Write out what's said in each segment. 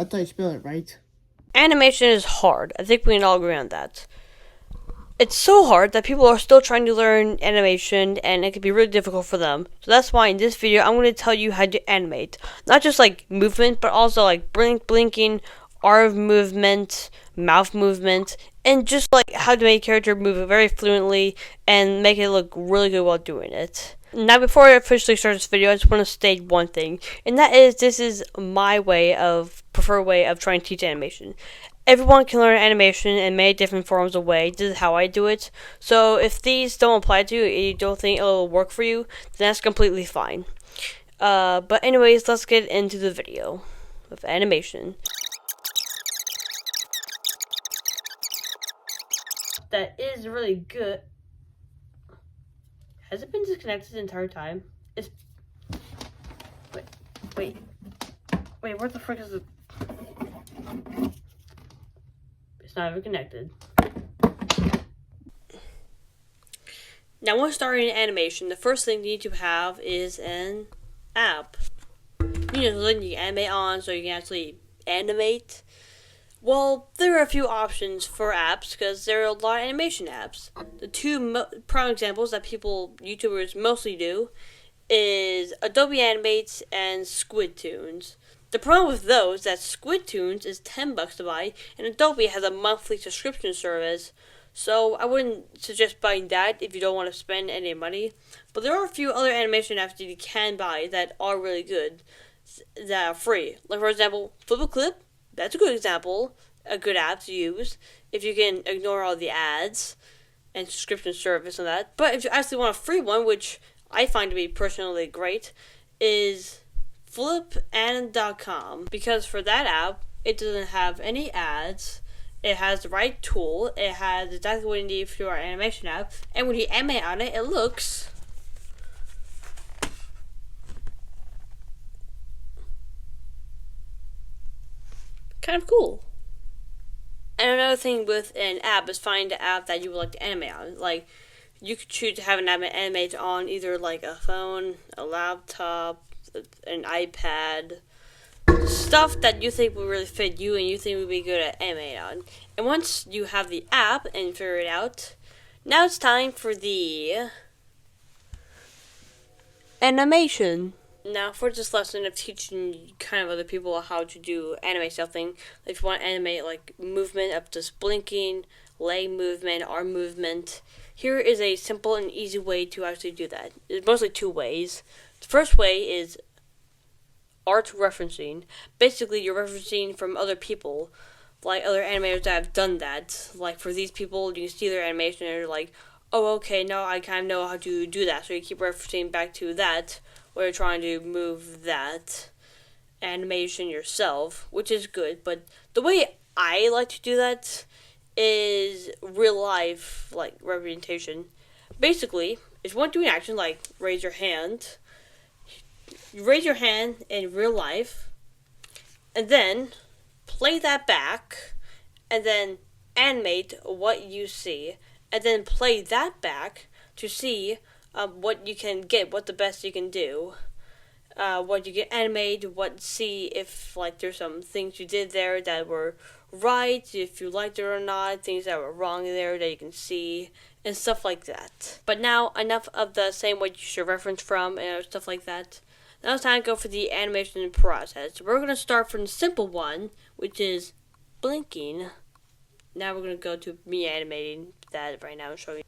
That's how you spell it, right? Animation is hard. I think we can all agree on that. It's so hard that people are still trying to learn animation and it can be really difficult for them. So that's why in this video I'm going to tell you how to animate. Not just like movement, but also like blinking, arm movement, mouth movement, and just like how to make a character move very fluently and make it look really good while doing it. Now before I officially start this video, I just want to state one thing, and that is this is my preferred way of trying to teach animation. Everyone can learn animation in many different forms of way. This is how I do it. So if these don't apply to you and you don't think it'll work for you, then that's completely fine. But anyways, let's get into the video of animation. That is really good. Has it been disconnected the entire time? It's... Wait, where the frick is it? It's not even connected. Now, when starting animation, the first thing you need to have is an app. You know, something you can animate on, so you can actually animate. Well, there are a few options for apps because there are a lot of animation apps. The two prime examples that YouTubers mostly do, is Adobe Animate and SquidTunes. The problem with those is that SquidTunes is $10 to buy, and Adobe has a monthly subscription service. So I wouldn't suggest buying that if you don't want to spend any money. But there are a few other animation apps that you can buy that are really good, that are free. Like for example, Flip a Clip. That's a good example, a good app to use if you can ignore all the ads and subscription service and that. But if you actually want a free one, which I find to be personally great, is flipand.com, because for that app, it doesn't have any ads, it has the right tool, it has exactly what you need for your animation app, and when you animate on it, it looks kind of cool. And another thing with an app is find an app that you would like to animate on. Like, you could choose to have an app animate on either like a phone, a laptop, an iPad, stuff that you think would really fit you and you think would be good at animating on. And once you have the app and figure it out, now it's time for the animation. Now, for this lesson of teaching kind of other people how to do anime something, if you want to animate like movement of just blinking, leg movement, arm movement, here is a simple and easy way to actually do that. There's mostly two ways. The first way is art referencing. Basically, you're referencing from other people, like other animators that have done that. Like for these people, you see their animation and you're like, oh, okay, now I kind of know how to do that. So you keep referencing back to that, where you're trying to move that animation yourself, which is good. But the way I like to do that is real life, like, representation. Basically, if you want to do an action, like raise your hand, you raise your hand in real life, and then play that back, and then animate what you see, and then play that back to see what you can get, what the best you can do, what you can animate, see if like there's some things you did there that were right, if you liked it or not, things that were wrong there that you can see, and stuff like that. But now, enough of the saying what you should reference from and stuff like that. Now it's time to go for the animation process. We're going to start from the simple one, which is blinking. Now we're going to go to me animating that right now and show you.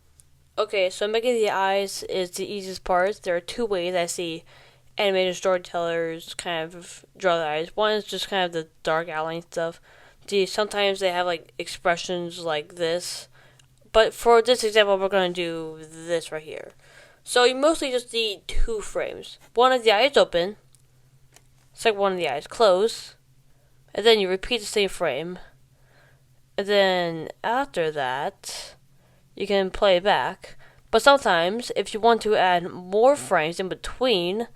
Okay, so making the eyes is the easiest part. There are two ways I see animated storytellers kind of draw their eyes. One is just kind of the dark outline stuff. Sometimes they have like expressions like this. But for this example, we're going to do this right here. So you mostly just need two frames. One of the eyes open, second one of the eyes closed, and then you repeat the same frame. And then after that, you can play back. But sometimes, if you want to add more frames in between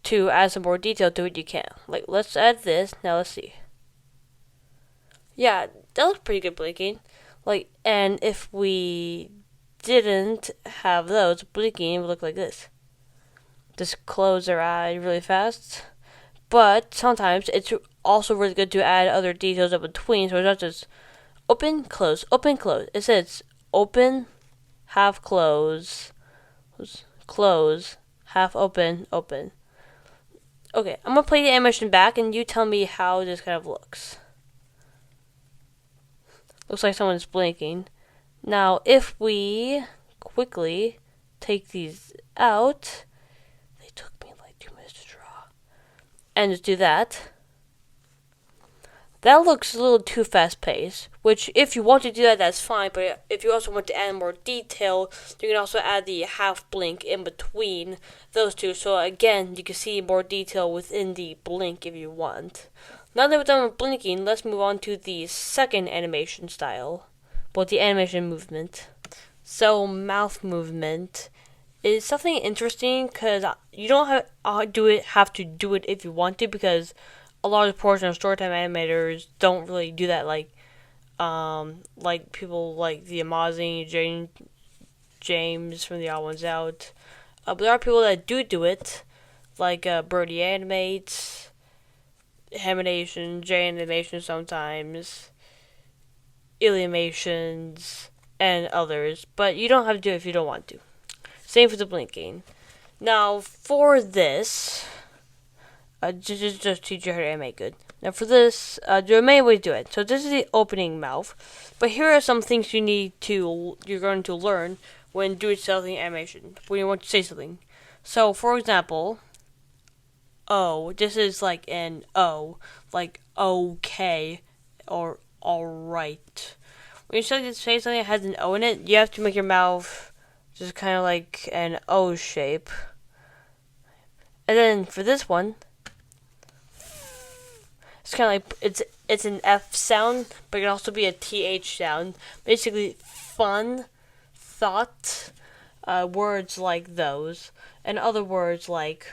to add some more detail to it, you can. Like, let's add this. Now let's see. Yeah, that looks pretty good blinking. Like, and if we didn't have those, blinking it would look like this. Just close their eye really fast. But sometimes it's also really good to add other details in between, so it's not just open, close, open, close. It says open, half close, close, half open, open. Okay, I'm gonna play the animation back and you tell me how this kind of looks. Looks like someone's blinking. Now, if we quickly take these out, they took me like 2 minutes to draw, and just do that. That looks a little too fast-paced, which if you want to do that, that's fine, but if you also want to add more detail, you can also add the half blink in between those two, so again, you can see more detail within the blink if you want. Now that we're done with blinking, let's move on to the second animation style, well, the animation movement. So, mouth movement is something interesting, because you don't have to do it if you want to, because a large portion of storytime animators don't really do that, like people like the Amazing, James from the Odd Ones Out. But there are people that do it, like Birdie Animates, Animation, J Animation sometimes, Illuminations, and others. But you don't have to do it if you don't want to. Same for the blinking. Now, for this, just teach you how to animate good. Now for this, there are many ways to do it. So this is the opening mouth, but here are some things you're going to learn when doing something animation, when you want to say something. So for example, O, this is like an O, like okay, or alright. When you say something that has an O in it, you have to make your mouth just kind of like an O shape. And then for this one, it's kind of like it's an F sound, but it can also be a TH sound. Basically, fun, thought, words like those, and other words like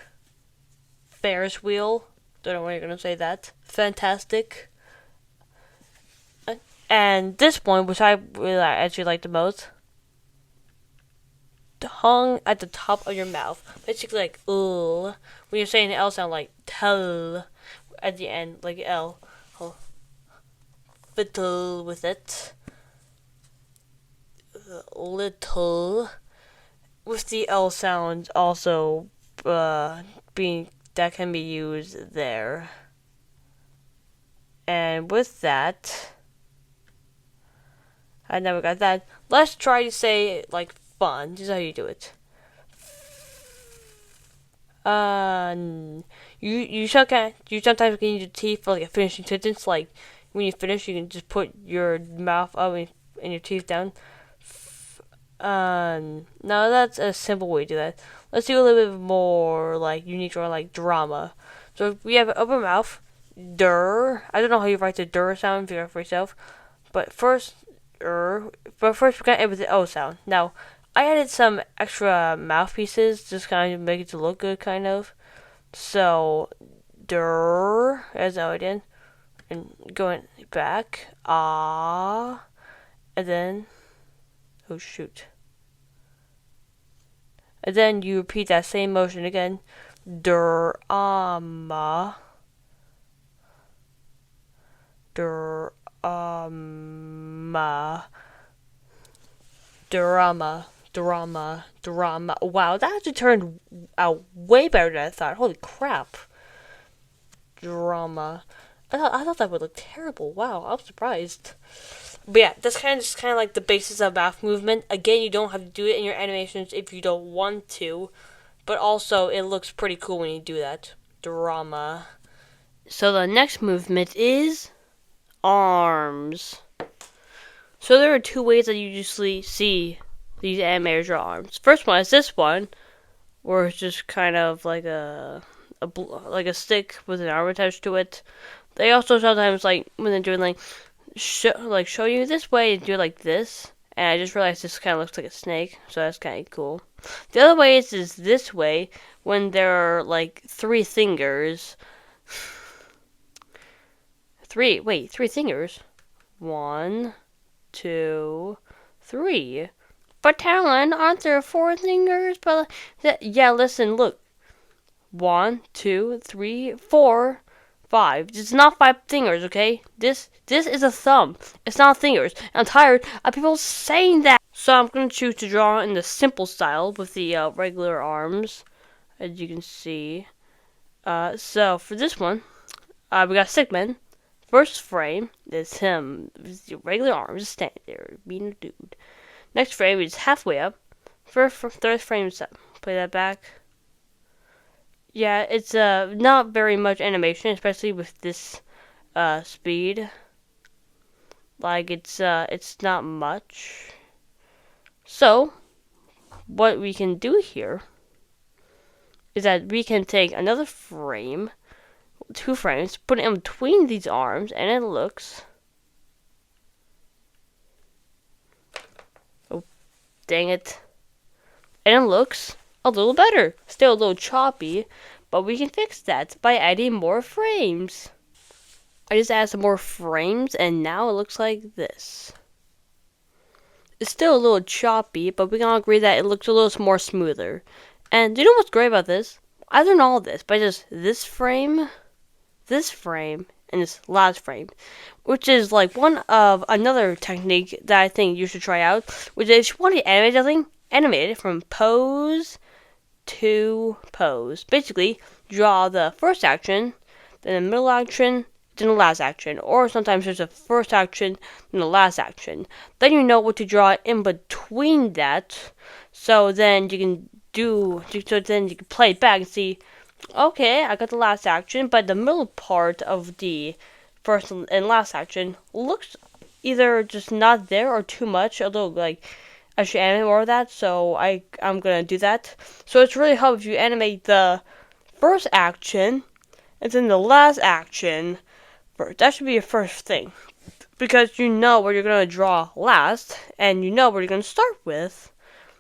Ferris wheel. Don't know why you're gonna say that. Fantastic. And this one, which I really actually like the most, hung at the top of your mouth. Basically, like when you're saying the L sound, like tell at the end, like L. Fiddle with it. Little. With the L sound also being that can be used there. And with that, I never got that. Let's try to say like fun. This is how you do it. You sometimes can use your teeth for like a finishing sentence. Like when you finish, you can just put your mouth up and your teeth down. No, that's a simple way to do that. Let's do a little bit more like unique or like drama. So we have an open mouth. Dur. I don't know how you write the dur sound if you for yourself, but first we're gonna end with the O sound. Now, I added some extra mouthpieces, just kind of make it to look good, kind of. So, dur, as I did, and going back, ah, and then, oh shoot. And then you repeat that same motion again, dur, ama, dur, drama. Wow, that actually turned out way better than I thought. Holy crap. Drama. I thought that would look terrible. Wow, I was surprised. But yeah, that's kind of like the basis of mouth movement. Again, you don't have to do it in your animations if you don't want to, but also it looks pretty cool when you do that. Drama. So the next movement is arms. So there are two ways that you usually see these animators draw arms. First one is this one, where it's just kind of like a stick with an arm attached to it. They also sometimes like when they're doing like show you this way and do it like this. And I just realized this kind of looks like a snake, so that's kind of cool. The other way is this way when there are like three fingers. Three fingers. 1, 2, 3. But Talon, aren't there 4 fingers? But yeah, listen, look. 1, 2, 3, 4, 5. This is not 5 fingers, okay? This is a thumb. It's not fingers. I'm tired of people saying that. So I'm going to choose to draw in the simple style with the regular arms, as you can see. So for this one, we got Sigmund. First frame is him with the regular arms, just standing there, being a dude. Next frame is halfway up. Third frame is up. Play that back. Yeah, it's not very much animation, especially with this speed. Like it's not much. So what we can do here is that we can take another frame, 2 frames, put it in between these arms, and it looks. Oh, dang it! And it looks a little better. Still a little choppy, but we can fix that by adding more frames. I just added some more frames, and now it looks like this. It's still a little choppy, but we can all agree that it looks a little more smoother. And do you know what's great about this? I learned all this by just this frame, and this last frame, which is like one of another technique that I think you should try out, which is if you want to animate something, animate it from pose to pose. Basically, draw the first action, then the middle action, then the last action. Or sometimes there's a first action, then the last action. Then you know what to draw in between that. So then you can play it back and see, okay, I got the last action, but the middle part of the first and last action looks either just not there or too much, a little like I should animate more of that, so I'm gonna do that. So it's really helpful if you animate the first action and then the last action first. That should be your first thing, because you know where you're gonna draw last and you know where you're gonna start with.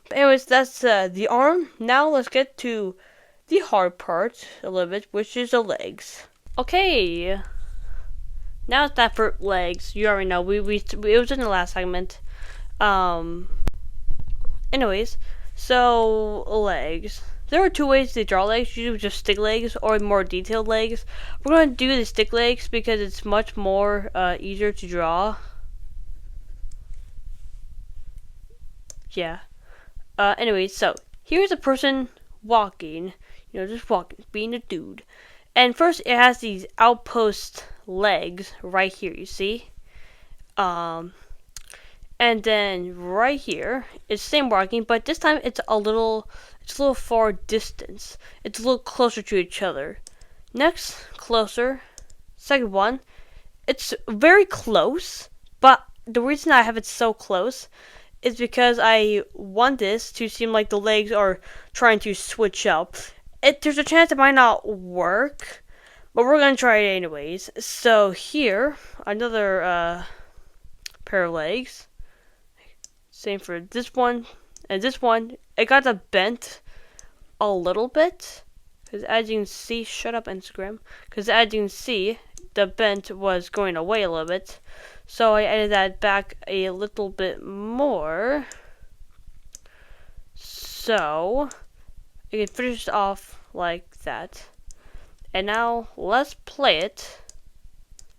But anyways, that's the arm. Now let's get to the hard part a little bit, which is the legs. Okay, now it's that for legs. You already know it was in the last segment. Anyways, so legs. There are 2 ways to draw legs. You do just stick legs or more detailed legs. We're going to do the stick legs because it's much more easier to draw. Yeah. Anyways, so here's a person walking. Just walking, being a dude. And first, it has these outpost legs right here. You see? And then right here, it's same walking, but this time it's a little far distance. It's a little closer to each other. Next, closer. Second one, it's very close, but the reason I have it so close is because I want this to seem like the legs are trying to switch up. There's a chance it might not work, but we're gonna try it anyways. So here, another pair of legs. Same for this one and this one. It got a bent a little bit, because as you can see, shut up Instagram, because as you can see, the bent was going away a little bit, so I added that back a little bit more, so you can finish it off like that. And now let's play it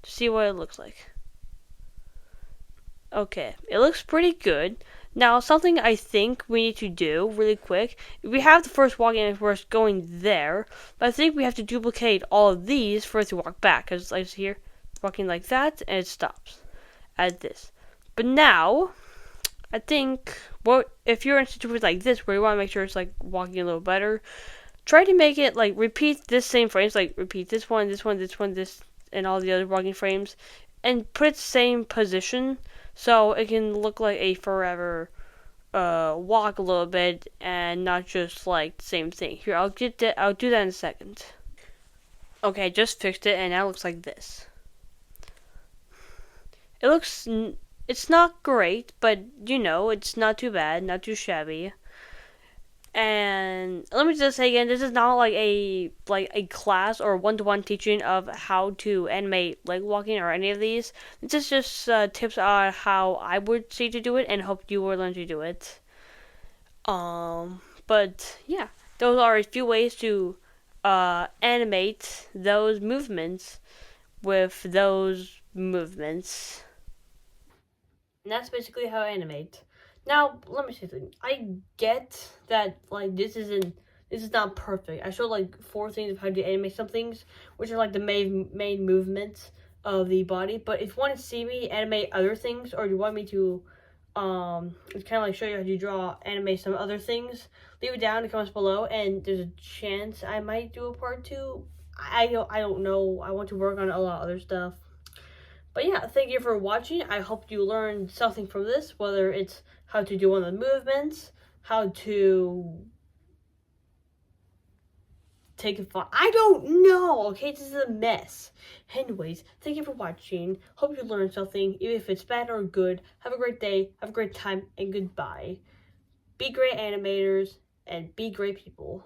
to see what it looks like. Okay, it looks pretty good. Now, something I think we need to do really quick, we have the first walking and first going there, but I think we have to duplicate all of these for it to walk back, because like here, walking like that, and it stops at this. But now, I think, if you're in a situation like this, where you want to make sure it's like walking a little better, try to make it like repeat this same frames, like repeat this one, this one, this one, this, and all the other walking frames, and put it same position, so it can look like a forever walk a little bit and not just like the same thing. Here, I'll do that in a second. Okay, just fixed it and now it looks like this. It's not great, but it's not too bad, not too shabby. And let me just say again, this is not like a class or one-to-one teaching of how to animate leg walking or any of these. This is just tips on how I would say to do it and hope you will learn to do it. But yeah, those are a few ways to animate those movements. with those movements. And that's basically how I animate. Now, let me say something. I get that, like, this is not perfect. I showed, like, 4 things of how to animate some things, which are, like, the main movements of the body. But if you want to see me animate other things, or you want me to, it's kind of like show you how to draw, animate some other things, leave it down in the comments below, and there's a chance I might do a part 2. I don't know. I want to work on a lot of other stuff. But yeah, thank you for watching. I hope you learned something from this, whether it's how to do one of the movements, how to take a photo. I don't know, okay? This is a mess. Anyways, thank you for watching. Hope you learned something, even if it's bad or good. Have a great day, have a great time, and goodbye. Be great animators, and be great people.